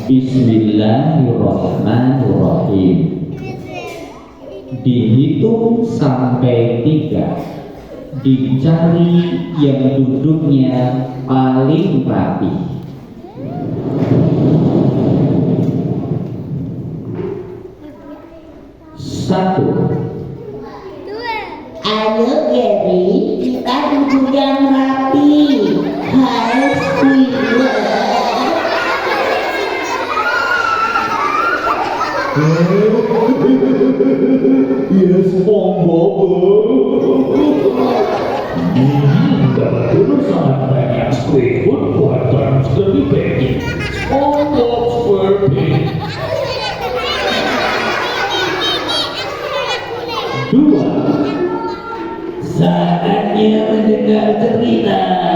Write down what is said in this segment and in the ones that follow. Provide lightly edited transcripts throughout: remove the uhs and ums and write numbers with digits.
Bismillahirrahmanirrahim. Dihitung sampai 3. Dicari yang duduknya paling rapi. 1. Ayo Gary, kita duduk yang rapi. Harus Yes, monggo. Dulu sangat banyak Squidward buatan dari Becky. SpongeBob SquarePants. 2. Saatnya mendengar cerita.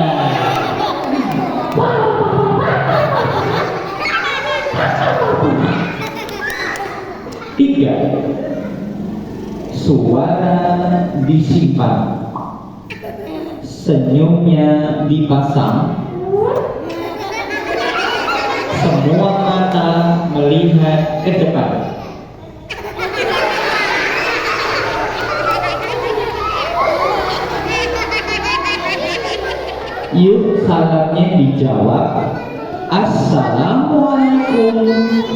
3. Suara disimpan, senyumnya dipasang, semua mata melihat ke depan. Yuk salamnya dijawab. Assalamualaikum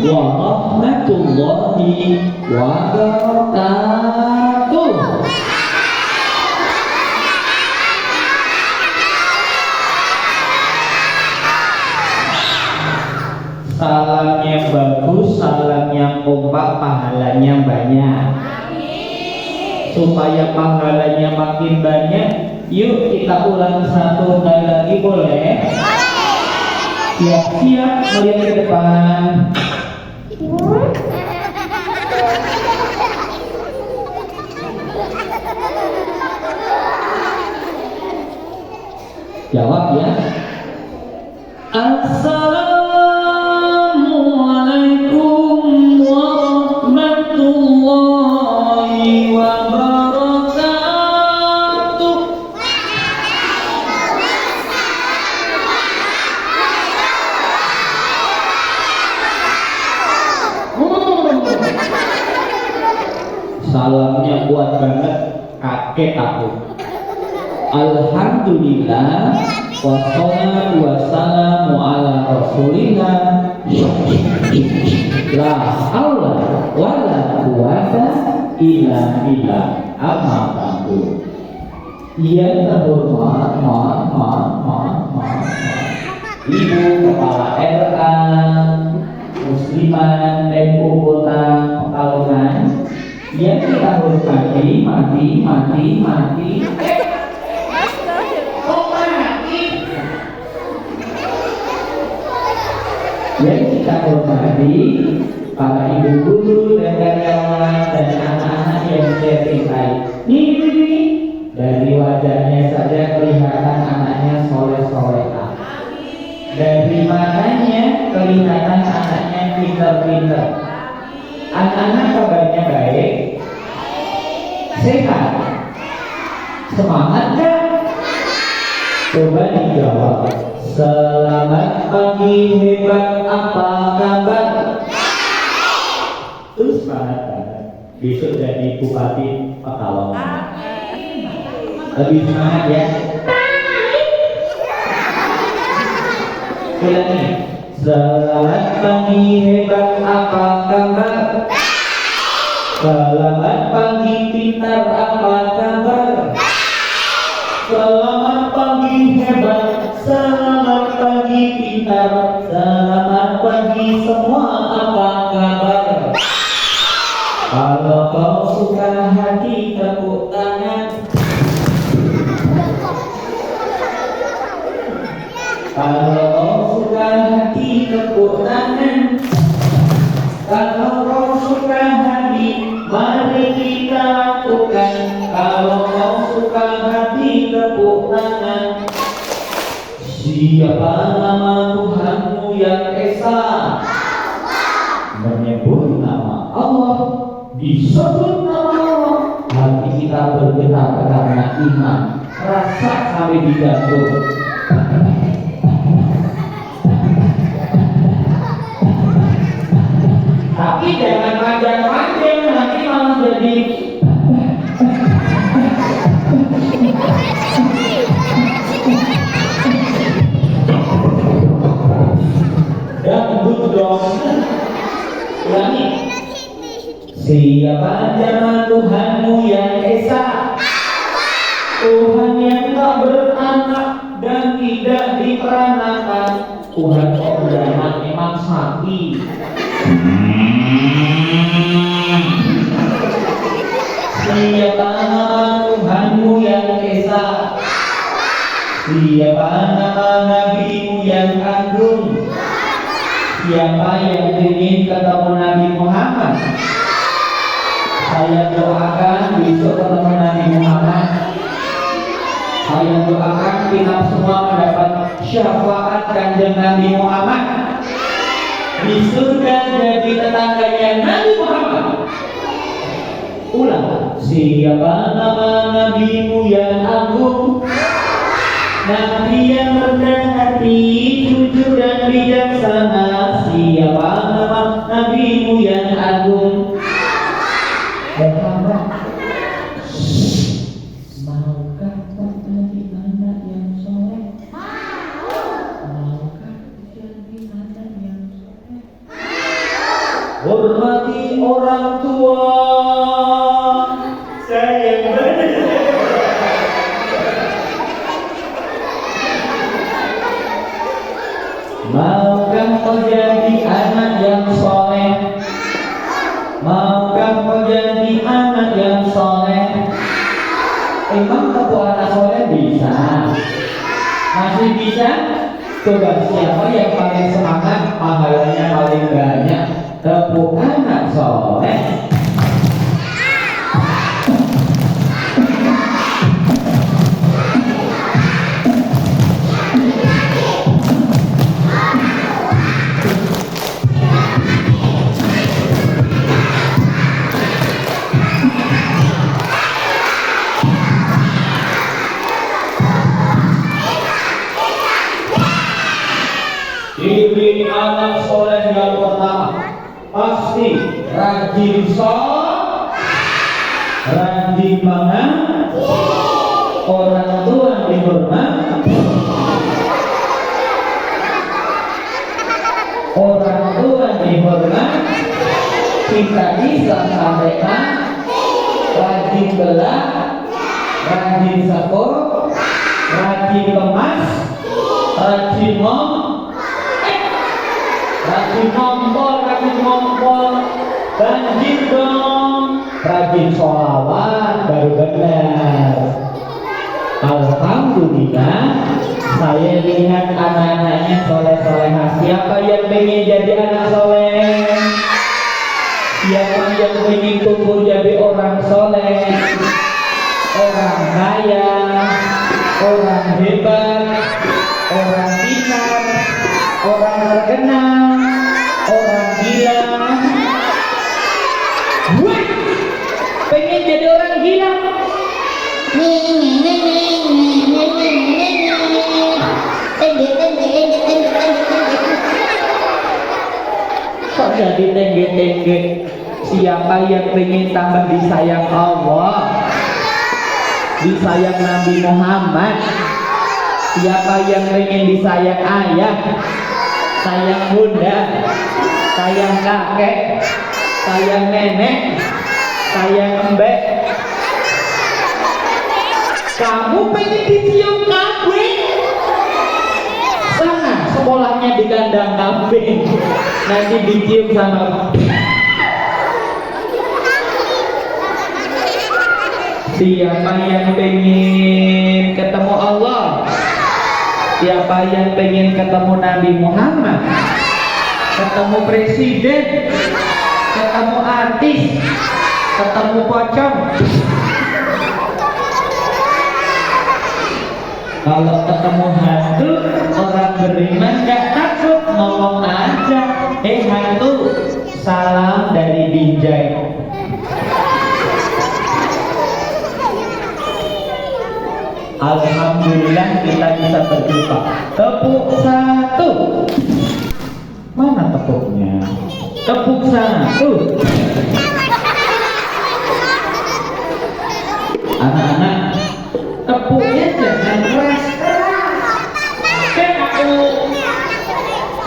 warahmatullahi wabarakatuh. Salam yang bagus, salam yang kompak, pahalanya banyak. Supaya pahalanya makin banyak, yuk kita ulang satu kali lagi, boleh? Siap-siap melihat ke depan. Jawab ya. Assalamualaikum warahmatullahi wabarakatuh. Salamnya kuat banget, kaget aku. Alhamdulillah, wassalatu wassalamu ala rasulillah. La haula wala quwata illa billah. Amma ba'du. Yang terhormat, Ibu Kepala RK Musliman Tempo Kota Pekalongan yang kita hormati, yang kita hormati para ibu guru dan karyawan dan anak-anak yang saya cintai. Ini dari wajahnya saja kelihatan anaknya soleh-solehah. Dari matanya kelihatan anaknya pinter-pinter. Anak-anak kabarnya baik, sehat, semangat kan? Coba dijawab. Selamat pagi, hebat, apa kabar? Terus semangat banget. Besok jadi Bupati Pekalongan. Lebih semangat ya. Ulangi. Selamat pagi, hebat, apa kabar? Selamat pagi, pintar, apa kabar? Selamat pagi, hebat. Selamat pagi, pintar. Selamat pagi semua, apa kabar? Kalau kau suka hati, tepuk tangan. Kalau kau suka hati, tepuk tangan. Kalau kau suka hati, mari kita lakukan. Kalau kau suka hati, tepuk tangan. Siapa nama Tuhanmu yang esa? Menyebut nama Allah, disebut nama Allah, hati kita bergetar karena iman, rasa sampai di jantung. Tapi jangan panjang-panjang, nanti malah jadi dangdut dong. Ulangi. Siapa nama Tuhanmu yang esa? Tuhan yang tak beranak dan tidak diperanakan. Tuhan kok beranak memang sapi. Siapa nama Tuhanmu yang esa? Siapa nama Nabimu yang agung? Siapa yang ingin ketemu Nabi Muhammad? Saya doakan besok ketemu Nabi Muhammad. Saya doakan kita semua mendapat syafaat kanjeng Nabi Muhammad di surga jadi tetangganya Nabi Muhammad. Ulang. Siapa nama Nabimu yang agung? Nabi yang rendah hati, jujur dan bijaksana. Siapa nama Nabimu yang agung? Muhammad. Maukah menjadi anak yang soleh? Maukah jadi anak yang soleh? Hormati orang tua. Sayang banget. Maukah menjadi anak yang soleh? Maukah menjadi anak yang soleh? Emang tepuk anak soleh bisa? Masih bisa? Coba siapa yang paling semangat, pahalanya paling banyak? Tepuk anak soleh. Ciri anak soleh yang pertama pasti rajin sholat, rajin makan, orang tua dihormat, orang tua dihormat, kita bisa sampaikan, rajin belak, rajin sakor, rajin kemas, rajin ngompol, banjir dong, rajin sholawat baru benar. Alhamdulillah, saya lihat anak-anaknya soleh-solehah. Siapa yang pengen jadi anak soleh? Siapa yang pengen tumbuh jadi orang soleh? Orang kaya, orang hebat, orang pintar, orang terkenal, orang gila. Gue pengen jadi orang gila. Kok jadi tengge-tengge? Siapa yang pengen tambah disayang Allah, disayang Nabi Muhammad? Siapa yang pengen disayang ayah, sayang bunda, sayang kakek, sayang nenek, sayang embek? Kamu pengen dicium kambing? Sana sekolahnya di kandang kambing, nanti dicium sama. Siapa yang pengen ketemu Allah? Siapa yang pengen ketemu Nabi Muhammad? Ketemu presiden, ketemu artis, ketemu pocong. Kalau ketemu hantu, orang beriman gak takut, ngomong aja, hantu, salam dari Binjai. Alhamdulillah kita bisa berjumpa. Tepuk satu. Mana tepuknya? Tepuk satu. Anak-anak, tepuknya jangan keras-keras.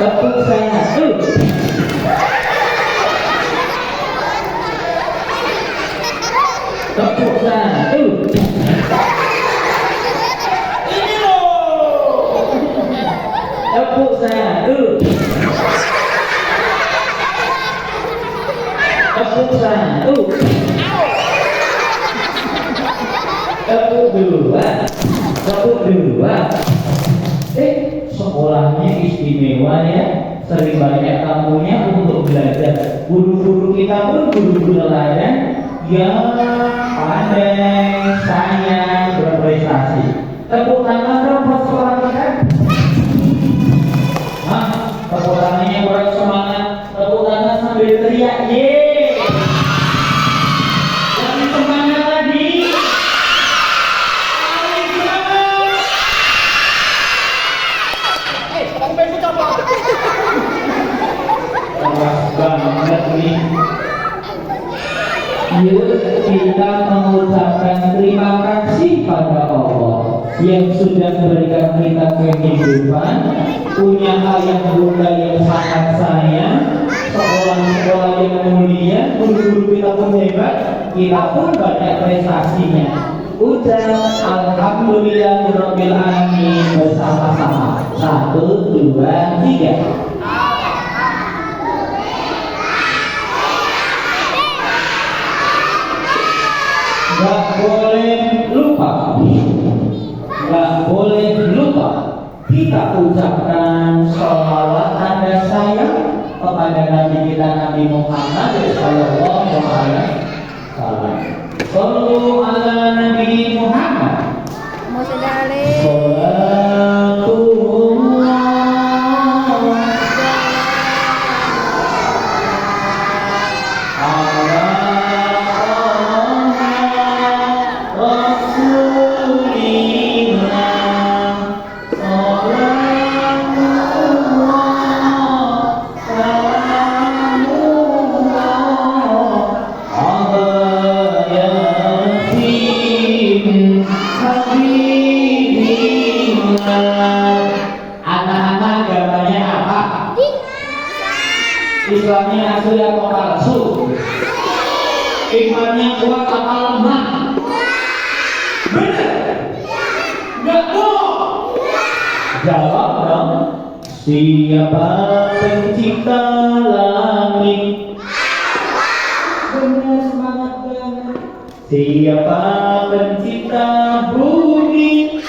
Tepuk satu. Tepuk satu. Ini loh. Tepuk satu. Tepuk satu. Tepuk dua. Tepuk dua. Sekolahnya istimewa ya. Sering banyak tamunya untuk belajar. Guru-guru kita pun guru-guru teladan yang pandai, sayang, berprestasi. Tepuk tangan dong buat sekolah kita. Tepuk tangannya buat semangat. Tepuk tangan sambil teriak, yeay. Lebih semangat lagi. Paling semangat. Sampai itu apa? Keras banget nih. Yuk kita mengucapkan terima kasih pada Allah yang sudah memberikan kita kehidupan, punya ayah bunda yang sangat sayang, sekolah-sekolah yang mulia, guru-guru kita pun hebat, kita pun banyak prestasinya. Ucap Alhamdulillahirabbil alamin bersama-sama. 1, 2, 3. Gak boleh lupa, gak boleh lupa kita ucapkan sholawat tanda sayang kepada Nabi kita Nabi Muhammad sallallahu alaihi wasallam. Shallu ala Nabi Muhammad. Anak-anak gambarnya apa? Islamnya asli atau palsu? Imannya kuat atau lemah? Benar? Enggak bohong? Jawab dong. Siapa pencipta langit? Benar, semangat banget. Siapa pencipta bumi?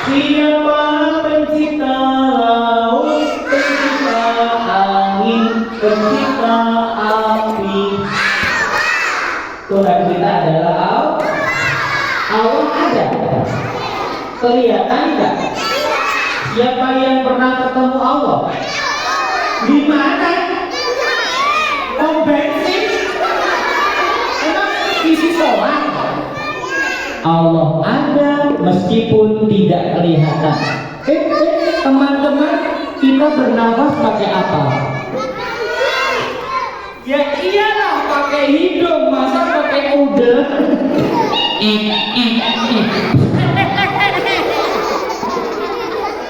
Siapa pencipta laut, pencipta angin, pencipta api? Tuhan kita adalah Allah. Allah ada. Kelihatan enggak? Siapa yang pernah ketemu Allah? Di mana? Pom bensin? Emang isi solar? Allah ada meskipun tidak kelihatan. Teman-teman, kita bernafas pakai apa? Ya iyalah pakai hidung, masa pakai udara?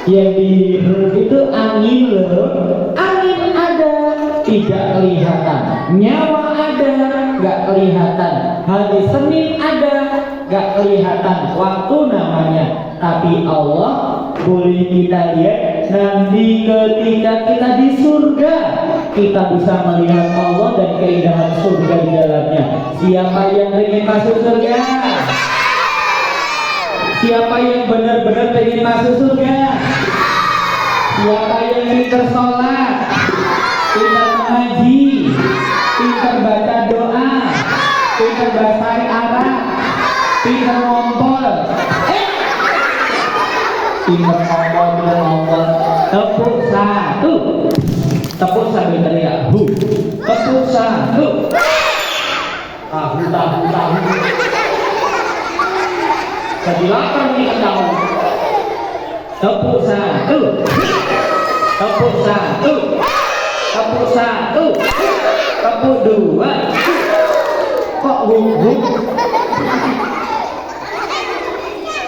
Yang dihirup itu angin loh. Angin ada, tidak kelihatan. Nyawa ada, nggak kelihatan. Hari Senin ada, nggak kelihatan. Waktu namanya. Tapi Allah boleh kita lihat nanti ketika kita di surga. Kita bisa melihat Allah dan keindahan surga di dalamnya. Siapa yang ingin masuk surga? Siapa yang benar-benar ingin masuk surga? Siapa yang pintar sholat, pintar mengaji, pintar baca doa, pintar bahasa Arab, pintar ngompol, pintar ngompol. Tepuk satu, tepuk sambil teriak hu. Tepuk satu. Tahu. Jadi lapar nih kamu. Tepuk satu. Tepuk satu. tepuk satu, tepuk dua. Kok hum-hum?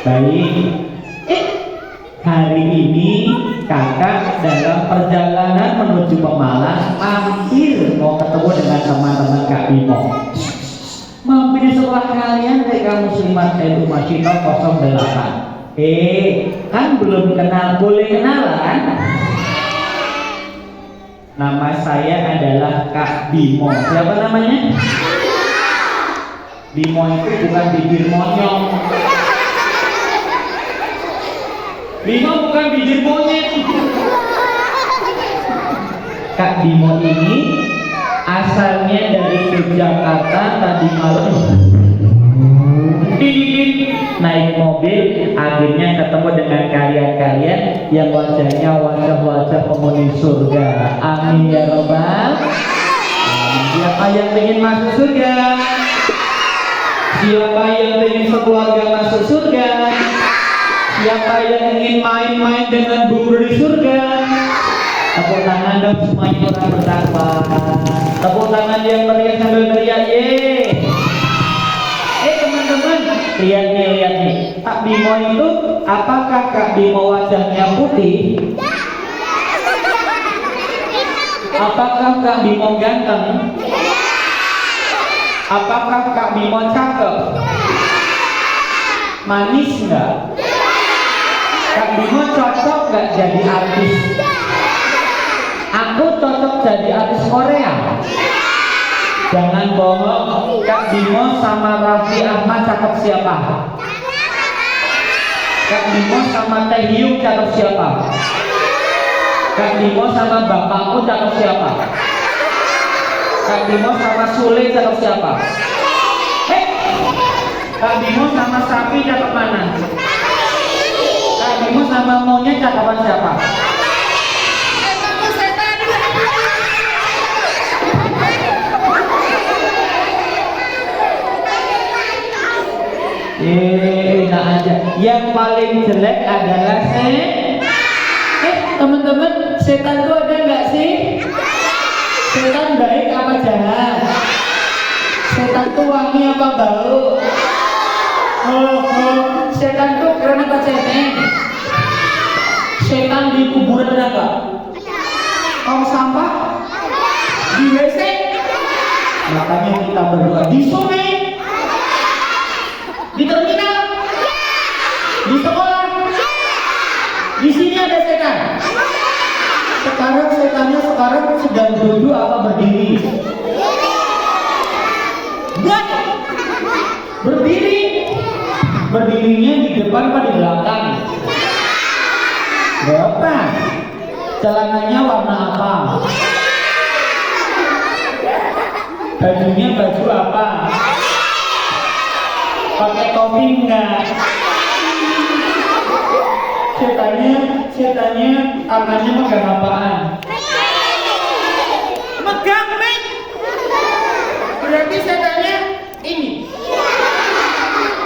Baik. Hari ini kakak dalam perjalanan menuju Pemalas mampir mau ketemu dengan teman-teman Kak Bimo. Mampir di sekolah kalian TK Muslimat Edu Masito 08. Kan belum kenal, boleh kenalan? Nama saya adalah Kak Bimo. Siapa namanya? Bimo itu bukan bibir monyong. Bimo bukan bibir monyet. Kak Bimo ini asalnya dari Yogyakarta. Tadi malam naik mobil, akhirnya ketemu dengan kalian-kalian yang wajahnya wajah-wajah penghuni surga. Amin ya robbal. Siapa yang ingin masuk surga? Siapa yang ingin sekeluarga masuk surga? Siapa yang ingin main-main dengan bubur di surga? Tepuk tangan dong semuanya orang bertakwa. Tepuk tangan yang meriah sambil teriak ye. Teman-teman, lihat nih. Kak Bimo itu, apakah Kak Bimo wajahnya putih? Apakah Kak Bimo ganteng? Apakah Kak Bimo cakep? Manis nggak? Kak Bimo cocok nggak jadi artis? Aku cocok jadi artis Korea. Jangan bohong, Kak Bimo sama Raffi Ahmad cakep siapa? Kak Bimo sama Teh Hyung cakep siapa? Kak Bimo sama bapakku cakep siapa? Kak Bimo sama Sule cakep siapa? Kak Bimo sama sapi cakep mana? Kak Bimo sama monyet cakapan siapa? Enak aja. Yang paling jelek adalah teman-teman, setan itu ada nggak sih? Setan baik apa jahat? Setan itu wangi apa bau? Setan itu keren apa cengeng? Setan di kuburan ada nggak? Tong sampah? Di WC? Makanya kita berdoa di sungai, di terminal, di sekolah, di sini ada setan. Sekarang setannya sedang duduk apa berdiri? Enggak, berdiri. Berdirinya di depan apa di belakang? Berapa? Celananya warna apa? Bajunya baju apa? Pakai topi enggak? Setannya tangannya megang apaan? Megang mic. Berarti setannya ini.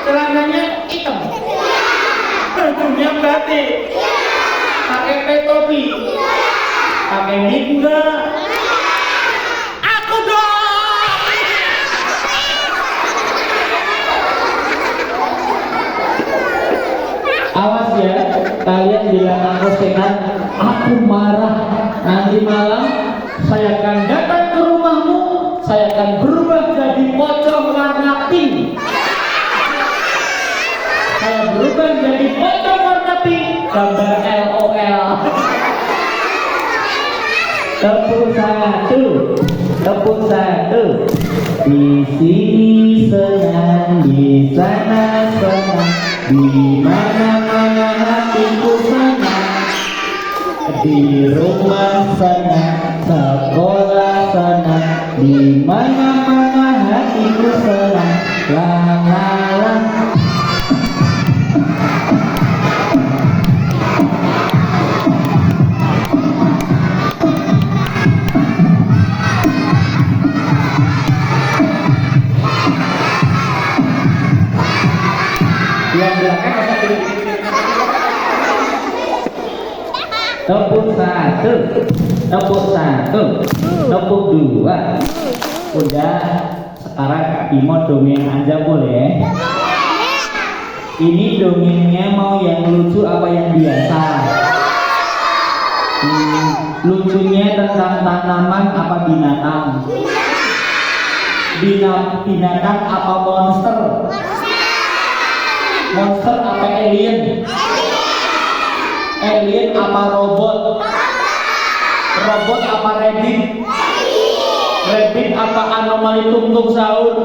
Celananya hitam. Bajunya batik. Pakai topi. Pakai mic enggak? Aku dong. Awas ya, kalian bilang aku setan, aku marah. Nanti malam saya akan datang ke rumahmu, saya akan berubah jadi pocong warna pink. Saya berubah jadi pocong warna pink, gambar LOL. Tepuk satu. Di sini senang, di sana senang, di mana-mana hatiku senang. Di rumah senang, sekolah senang, di mana-mana hatiku senang. La la la. Yang belakang masa Tepuk satu, tepuk satu, tepuk dua. Udah, sekarang Kak Bimo dongeng aja boleh? Ini dongengnya mau yang lucu apa yang biasa? Lucunya tentang tanaman apa binatang? Binatang apa monster? Monster apa alien? Alien apa robot? Robot apa rabbit? Rabbit apa anomali tung sahur?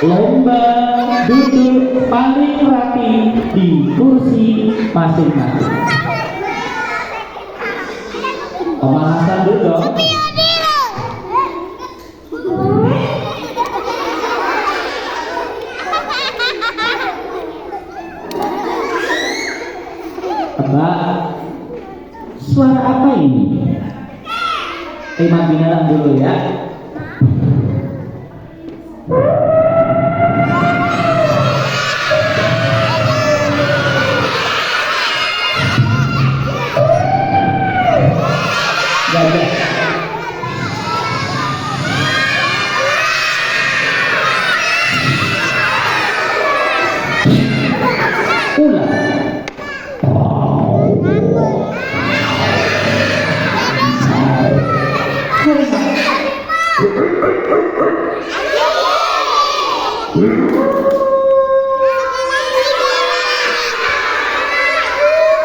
Lomba duduk paling rapi di kursi masing-masing. Pemanasan dulu dong. Mbak, suara apa ini? Terima binatang dulu ya. Gajah. Ular.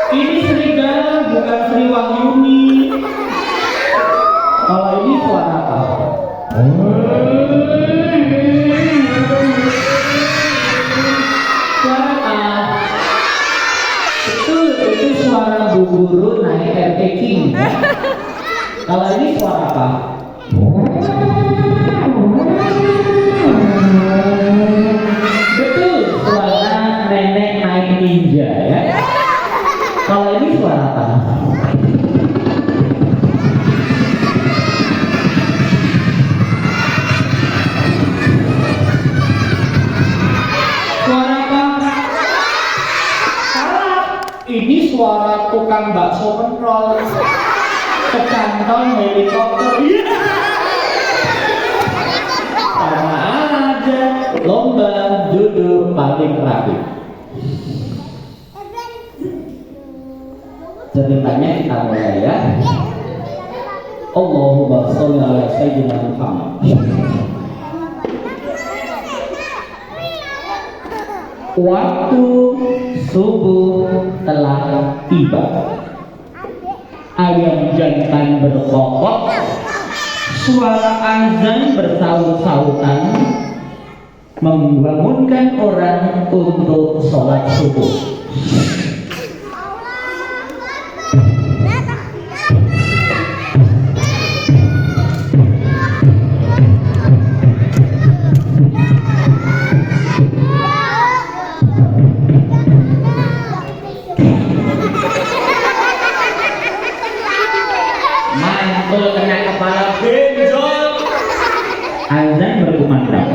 Ini serigala bukan Sri Wahyuni. Kalau ini suara apa? Suara apa? Itu suara Bu Guru naik air taking. Kalau ini suara apa? Betul, suara nenek naik ninja ya. Kalau ini suara apa? Suara apa? Salah. Ini suara tukang bakso kontrol. Kecantol helikopter. Sama aja. Lomba duduk paling rapi. Ceritanya kita mulai ya. Allahumma sholli ala sayyidina Muhammad. Waktu subuh telah tiba. Ayam jantan berkokok, suara azan bersaut-sautan membangunkan orang untuk sholat subuh. Mantul kena kepala benjol. Azan berkumandang.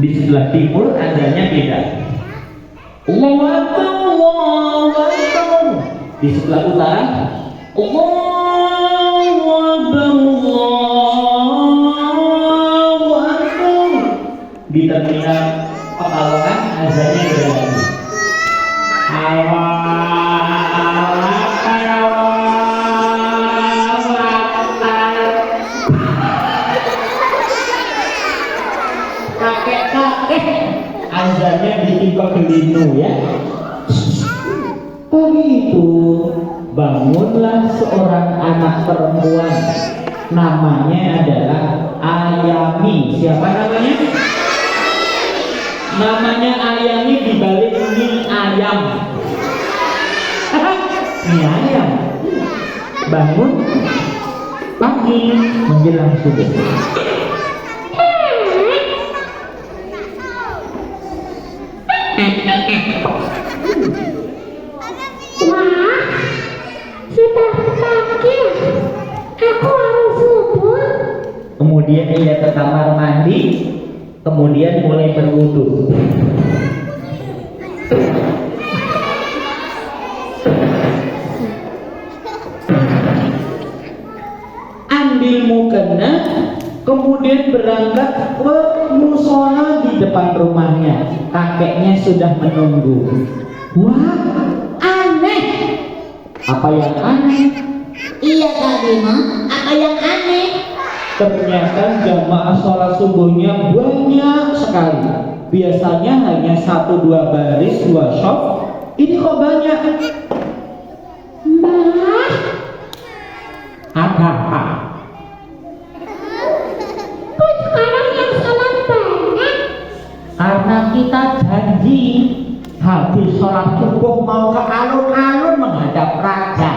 Di sebelah timur azannya beda. Allahu Akbar, Allahu Akbar. Di sebelah utara Allahu Akbar, Allahu Akbar. Di terminal Pekalongan azannya beda lagi. Kakek-kakek azannya bikin kegelinu ya. Begitu bangunlah seorang anak perempuan, namanya adalah Ayami. Siapa namanya? Namanya Ayami dibalik mie ayam. Mie ayam. bangun pagi menjelang subuh. Wah, sudah pagi. Aku harus subuh. Kemudian ia ke kamar mandi, kemudian mulai berwudu. Ambil mukena, kemudian berangkat ke musola di depan rumahnya. Kakeknya sudah menunggu. Wah, aneh. Apa yang aneh? Iya Kak Bima, apa yang aneh? Ternyata jamaah sholat subuhnya banyak sekali. Biasanya hanya 1-2 baris, 2 shop. Ini kok banyak? Mbak, Apa? kok sekarang yang sholat banyak? Karena kita janji habis sholat subuh mau ke alun-alun menghadap raja.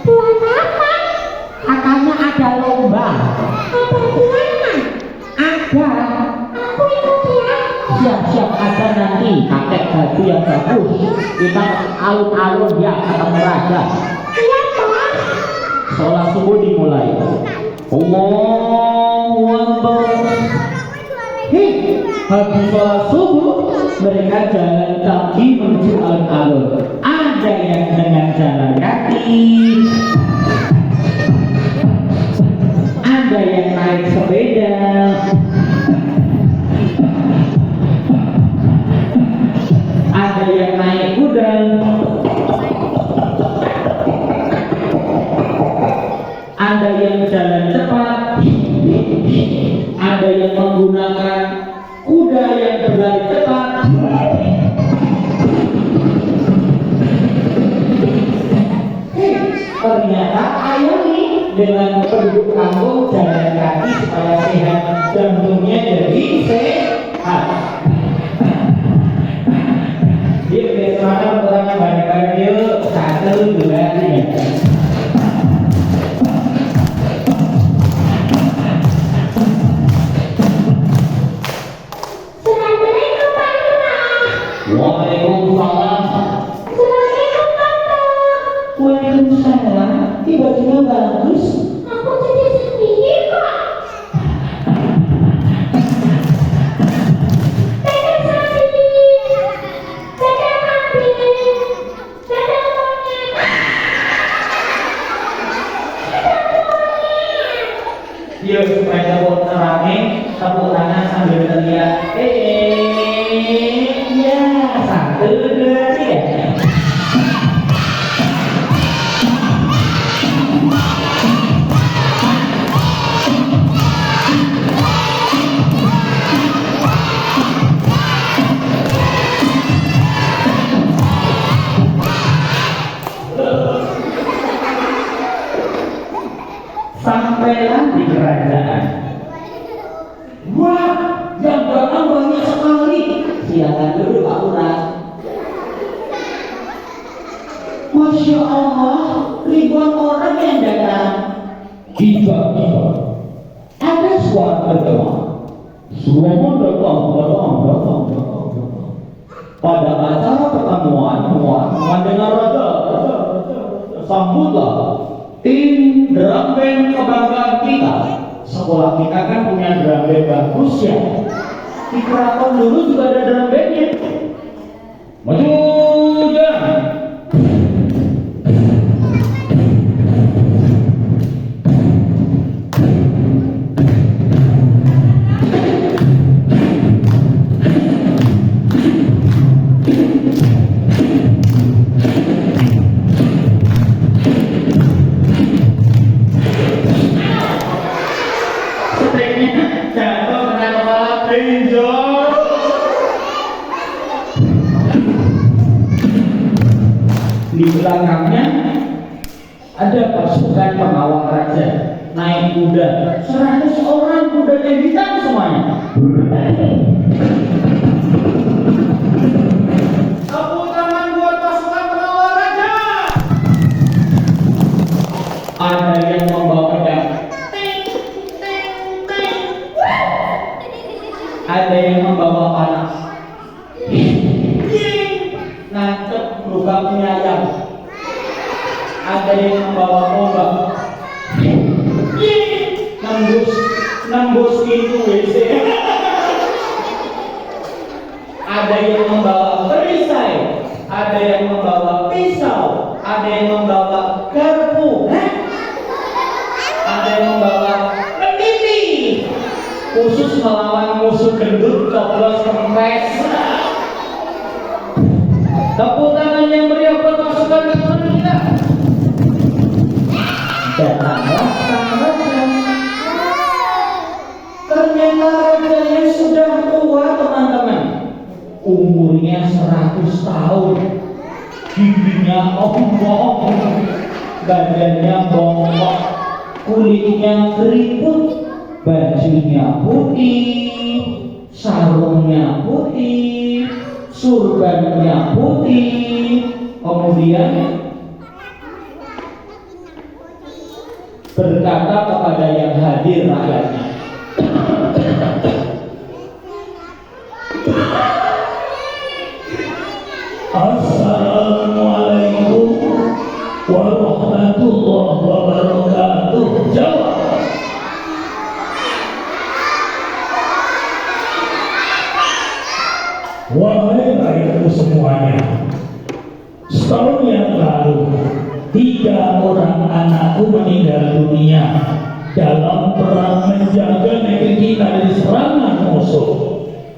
Buat apa? Katanya ada lomba. Ada di mana? Ada. Aku ikut ya. Siap-siap ada nanti. Pakai baju yang bagus. Kita ke alun-alun ya ketemu raja. Iya, Pak. Sholat subuh dimulai. Allahu Akbar. Hei, habis sholat subuh mereka jalan kaki menuju alun-alun. Ada yang dengan jalan kaki, ada yang naik sepeda, ada yang naik kuda, ada yang jalan cepat, ada yang menggunakan kuda yang berlari cepat. Ternyata ayah nih dengan penduduk kampung jalan kaki supaya sehat, jantungnya jadi sehat. Dia biasanya orang bareng-bareng yuk 1, 2, 3. Assalamualaikum, Pak Lurah. Waalaikumsalam. Assalamualaikum, Tante. Waalaikumsalam. Tiba-tiba bagus. Aku jadi sendiri kok. Dadah sapi, dadah kambing, dadah monyet. Yuk supaya tepuk rame, tepuk tangan sambil teriak. Ya 1, 2, 3. Sampailah di kerajaan. Wah, yang datang banyak sekali. Silakan dulu Pak Lurah. Masya Allah, ribuan orang yang datang. Tiba-tiba ada suara bergema. Semua datang. Pada acara pertemuan dengan raja, sambutlah tim drum band kebanggaan kita. Sekolah kita kan punya drum band bagus ya. Di keraton dulu juga ada drum bandnya. Maju jangan. Jatuh kena kepala tinjau. Di belakangnya ada pasukan pengawal raja naik kuda, 100 orang kudanya hitam semuanya. Tepuk tangan buat pasukan pengawal raja. ada yang membawa obat. Nembus pintu WC. Ada yang membawa perisai, ada yang membawa pisau, ada yang membawa garpu, ada yang membawa peniti khusus melawan musuh gendut coblos kempes. Tepuk tangan yang meriah buat pasukan keturunan kita. Datanglah sang raja. Ternyata rajanya sudah tua, teman-teman. Umurnya 100 tahun. Giginya ompong, badannya bongkok, kulitnya keriput, bajunya putih, sarungnya putih, surbannya putih. Kemudian berkata kepada yang hadir rakyatnya, Assalamualaikum warahmatullahi wabarakatuh. Jawab. Wahai rakyatku semuanya, setahun yang lalu 3 orang anakku meninggal dunia dalam perang menjaga negeri kita dari serangan musuh.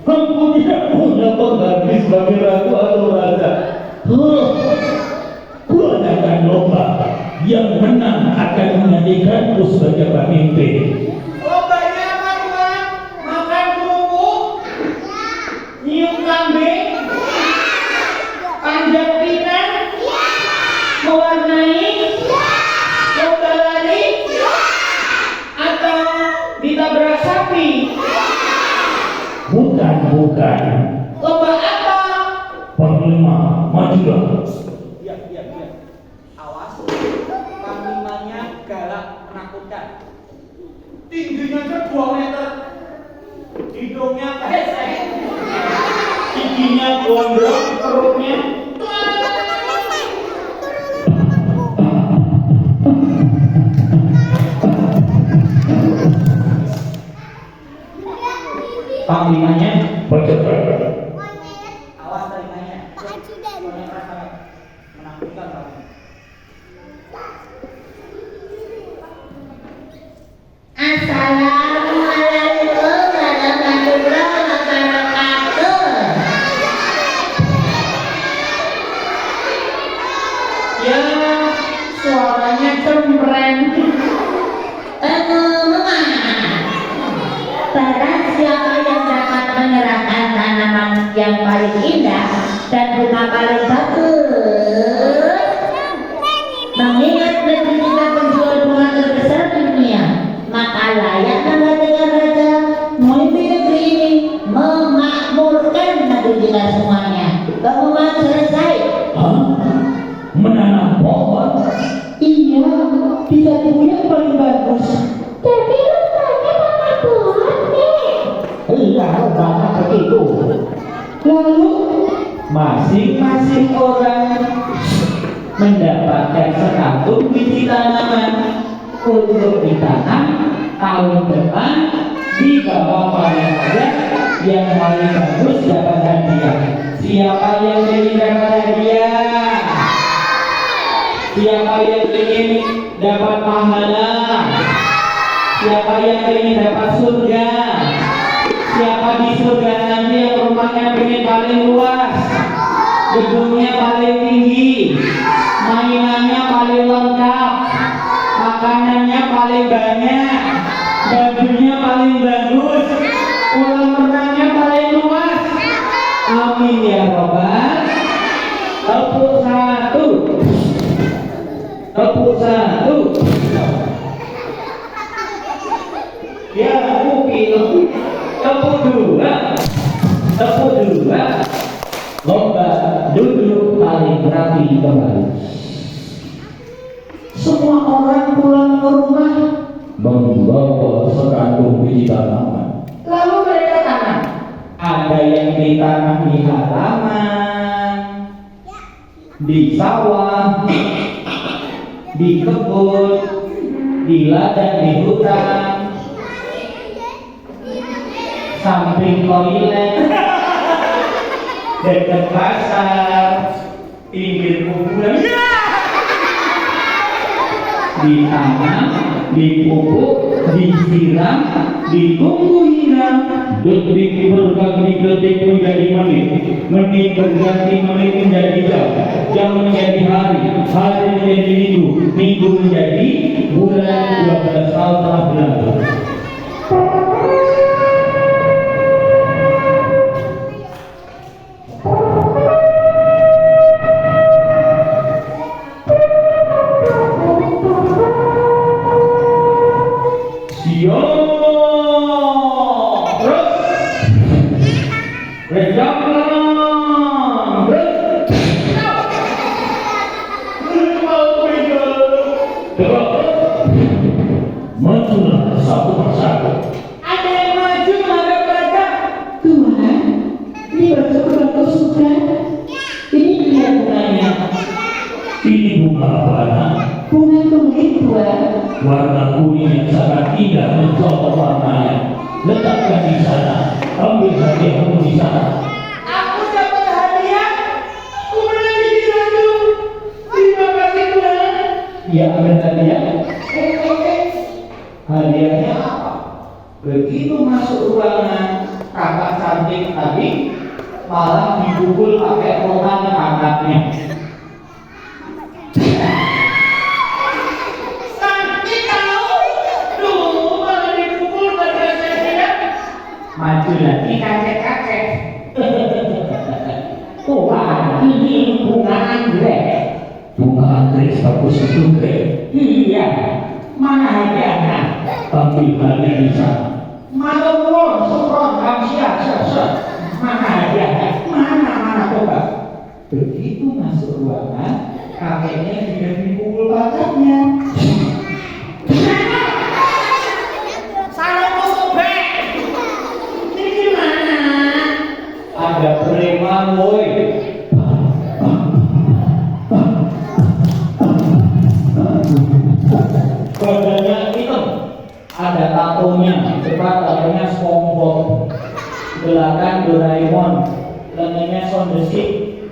Aku tidak punya pengganti sebagai ratu atau raja. Kuadakan lomba, yang menang akan menggantikanku sebagai pemimpin. Lombanya apa, Tuan? Makan kerupuk? Nyium kambing? Panjat pinang? Mewarnai? Lomba lari? Atau ditabrak sapi? Bukan. Lomba apa? Panglima, majulah. Iya. Awas, panglimanya galak menakutkan. Tingginya aja 2 meter. Hidungnya pesek. Giginya gondrong, perutnya panglimanya Baca. awas telinanya. Soalnya rasa menakutkan kamu. Assalamualaikum warahmatullahi wabarakatuh. ya suaranya cempreng. Barang siapa yang dapat menyerahkan tanaman yang paling indah dan bunga paling bagus, mengingat negeri kita penjual bunga terbesar di dunia, maka layak mengatakan raja memimpin negeri ini memakmurkan negeri kita semuanya. Pengumuman selesai. Menanam pohon. Iya, bisa yang paling bagus. Jadi lombanya mana pohon nih? Iya, banget begitu. Lalu masing-masing orang mendapatkan sekantung biji tanaman untuk ditanam tahun depan. Di bawah pada saja yang paling bagus dapat hadiah. Siapa yang ingin dapat hadiah? Siapa yang ingin dapat pahala? Siapa yang ingin dapat surga? Siapa di surga nanti yang rumahnya ingin paling luas, gedungnya paling tinggi, mainannya paling lengkap, makanannya paling banyak, bajunya paling bagus, kolam renangnya paling luas? Amin ya robbal. Tepuk satu. Tepuk satu. Ya, kupil. Tepuk dua. Tepuk dua. Lomba duduk paling rapi kembali. Semua orang pulang ke rumah membawa sekantung biji tanaman. Lalu mereka tanam. Ada yang ditanam di halaman, di sawah, di kebun, di ladang, di hutan, samping toilet, dekat pasar, pinggir kuburan, ditanam, dipupuk, disiram, ditunggu hingga detik berganti detik menjadi menit, menit berganti menit menjadi jam, jam menjadi hari, hari menjadi minggu, minggu menjadi bulan. 12 tahun telah berlalu. Majulah satu persatu. Ada yang maju, ada belakang. Tuhan, ini baju aku suka. Ini dia bunganya. Ini bunga apa anak? Bunga kuning Tuhan. Warna kuning yang sangat indah mencolok warnanya. Letakkan di sana. Ambil hadiahmu di sana. Aku dapat hadiah. Aku menang di sana. Terima kasih Tuhan. Ya, ambil hadiah. Hadiahnya apa? Begitu masuk ruangan kakak cantik tadi malah dipukul pakai rotan kakaknya. Sakit tahu? Duh, malah dipukul pada saya. Maju lagi kakek-kakek. Tuhan, ini bunga anggrek. Bunga anggrek bagus itu Greg. Iya, mana hadiahnya? Ambil hadiah di sana. Mana uang, semprot, siap. Mana hadiahnya? Mana coba? Begitu masuk ruangan, kakeknya sudah dipukul pacarnya. Salah sobek. Ini gimana? Ada preman, woi. Badannya hitam, ada tatonya, depan tatonya SpongeBob, belakang Doraemon, lengannya Sondesit,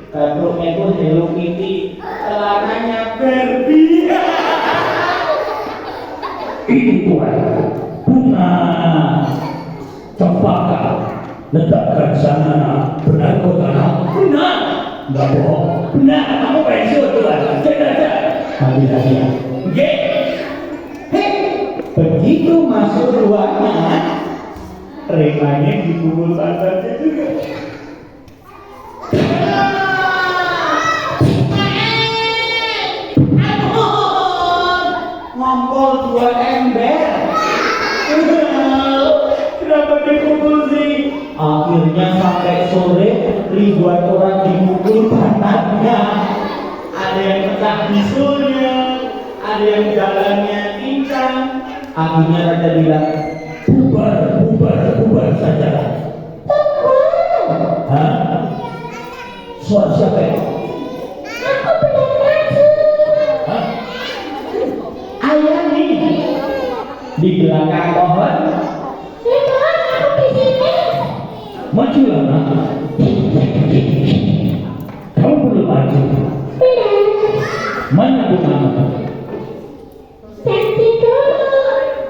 gatruknya itu Hello Kitty, celananya Barbie. Ini Tuhan, bunga cempaka. Letakkan sana nak. Benar kau tanam? Benar, Enggak bohong. benar, kamu pensiun Tuhan. Cek. Ambil hadiah. Ye. Hei, begitu masuk ruangan, remanya dipukul pacarnya juga. Ngompol 2 ember. Kenapa dipukul sih? Akhirnya sampai sore ribuan orang dipukul pantatnya. Ada yang pecah bisulnya, ada yang jalannya pincang. Akhirnya raja bilang, Bubar saja. Hah? Suara siapa ya? Aku belum maju. Hah? ayah nih di belakang pohon. Ya Tuhan, aku di sini. Majulah nak. Kamu belum maju. Belum. Mana bunga? Janji dulu.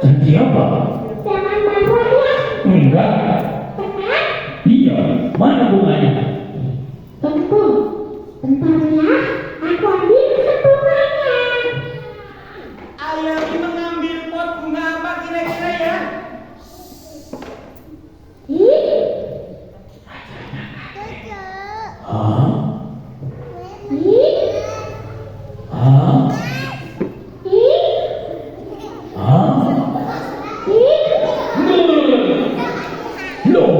Janji apa? Jangan marah ya. Enggak. Benar? Iya. Mana bunganya? Tunggu. Bentar ya. Aku ambilkan bunganya. Ayah ini mengambil pot bunga apa kira-kira ya? Ih. Hah? Ih. Hah? Ih. Hah? Ih. Loh,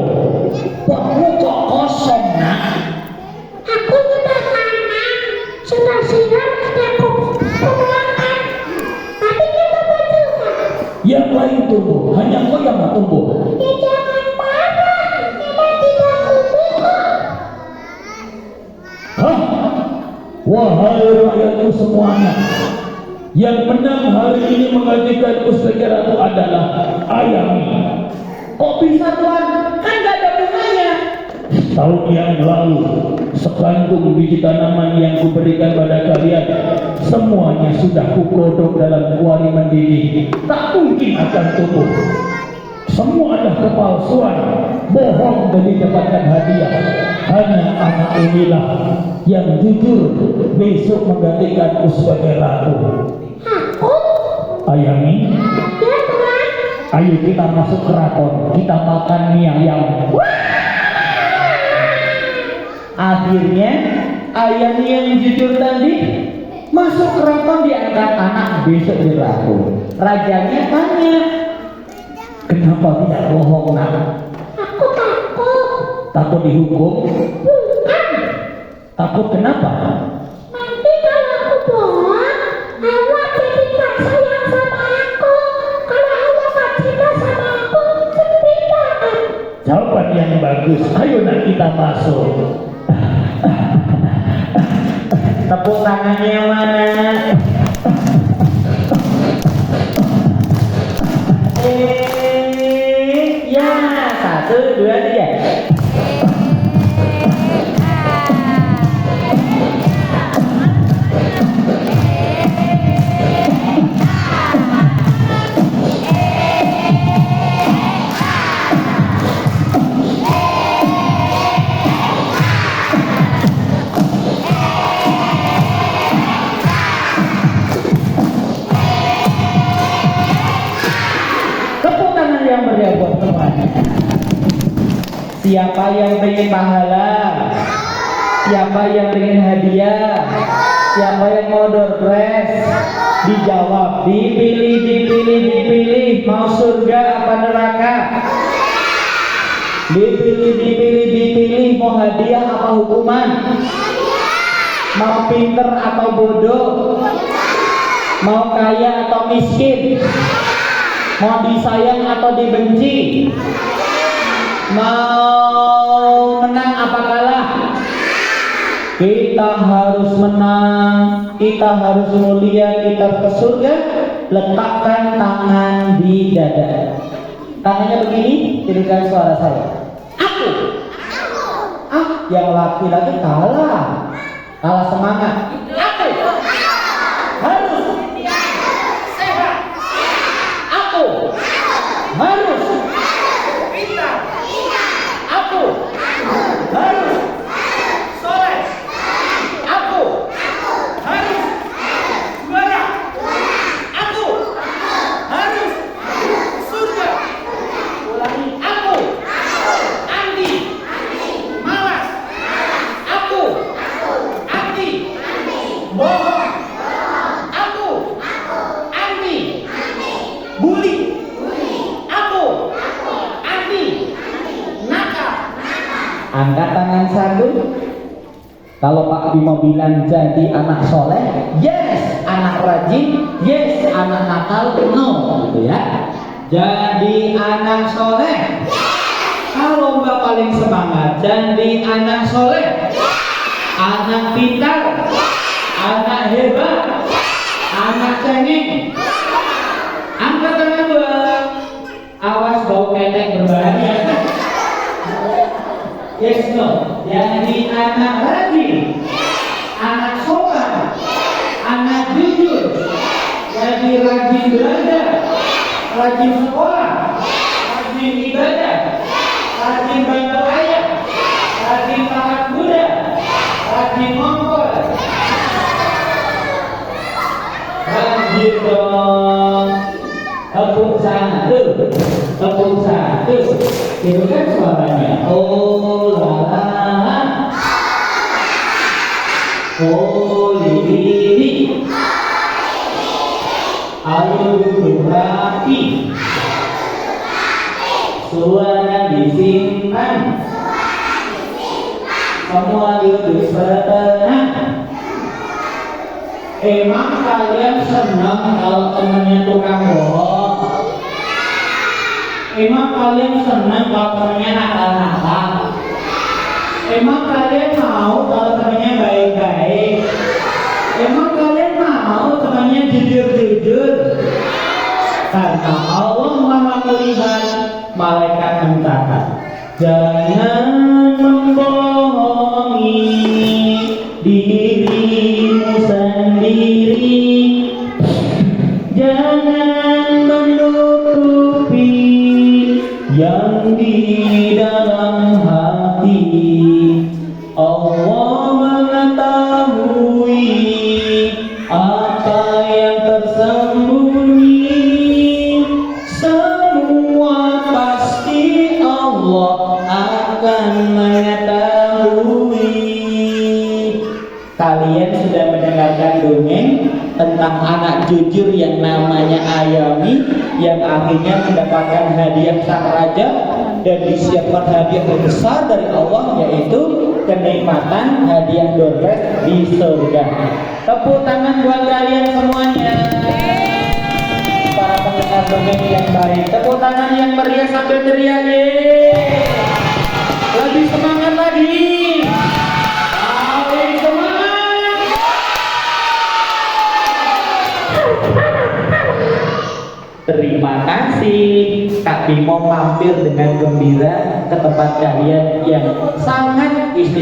potmu kok kosong nak? Aku sudah tanam, sudah siram, sudah kumpulkan. Tapi kita butuhkan. Yang lain tumbuh, hanya kau yang nggak tumbuh. Ya jangan marah, kita tidak tumbuh. Hah? Wahai rakyatku semuanya, Yang menang hari ini menggantikan sebagai ratu adalah Ayami. Kok bisa Tuhan? Kan gak ada bunganya. Tahun yang lalu, sekantung biji tanaman yang kuberikan pada kalian, semuanya sudah kugodok dalam kuali mendidih. Tak mungkin akan tumbuh. Semua adalah kepalsuan, bohong demi dapatkan hadiah. Hanya anak inilah yang jujur besok menggantikanku sebagai ratu. Aku? Ayami, Ya Tuhan. ayo kita masuk keraton, kita makan mie ayam. Akhirnya ayam yang jujur tadi masuk keraton diangkat anak besok di ratu. Rajanya tanya, kenapa tidak bohong nak? Aku takut. Takut dihukum? Bukan. Takut kenapa? Nanti kalau aku bohong, Allah jadi tak sayang sama aku. Kalau Allah tak cinta sama aku, sedih banget. Jawaban yang bagus. Ayo nak kita masuk. Tepuk tangannya yang mana? Ya, 1, 2, 3. Tepuk tangan yang meriah buat semuanya. Siapa yang pengen pahala? Siapa yang pengen hadiah? Siapa yang mau door prize? Dijawab, dipilih, dipilih, dipilih. Mau surga apa neraka? Dipilih, dipilih, dipilih. Mau hadiah apa hukuman? Mau pinter atau bodoh? Mau kaya atau miskin? Mau disayang atau dibenci? Mau menang apa kalah? Kita harus menang, kita harus mulia, kita ke surga. Letakkan tangan di dada. Tangannya begini, berikan suara saya. Aku. Yang laki-laki kalah. Kalah semangat. Aku. Harus. Sehat. Aku. Harus. Pintar. Aku. Harus. Soleh. Aku. Harus. Juara. Aku. Harus. Surga. Ulangi. Aku. Andi. Malas. Aku. Andi. Bohong. Aku. Andi. Bully. Aku. Andi. Nakal. Angkat tangan satu. Kalau Pak Bimo bilang jadi anak soleh, yes. Anak rajin, yes. Anak nakal, no. Gitu ya. Jadi anak soleh. Kalau Mbak paling semangat, jadi anak soleh. Anak pintar. Anak hebat. Anak cengeng. Angkat tangan Mbak. Awas bau ketek berbahaya. Yes, no. Jadi anak rajin, anak sopan, anak jujur. Jadi rajin belajar, rajin sekolah, rajin ibadah, rajin bantu ayah, rajin taat Buddha, rajin ngongkol. Rajin dong. Tepuk satu, tepuk satu. Itu kan suaranya. Oh lala, oh lili. Ayo duduk rapi. Suara disimpan. Semua duduk setenang. Emang kalian senang kalau temennya tukang bohong? Emang kalian senang kalau temennya nakal-nakal? Emang kalian mau kalau temennya baik-baik? Emang kalian mau temennya jujur-jujur? Karena Allah Maha melihat, malaikat mencatat. Jangan membohongi dirimu sendiri, jangan menutupi yang di dalam hati. Allah mengetahui apa yang tersembunyi, semua pasti Allah akan mengetahui. Kalian sudah mendengarkan dongeng tentang anak jujur yang namanya Ayami, yang akhirnya mendapatkan hadiah sang raja dan disiapkan hadiah yang besar dari Allah, yaitu kenikmatan hadiah dompet di surga. Tepuk tangan buat kalian semuanya, para pendengar dongeng yang baik. Tepuk tangan yang meriah sambil teriak, yeay. Lebih semangat lagi. Lebih semangat. Terima kasih. Kak Bimo mampir dengan gembira ke tempat kalian yang sangat istimewa.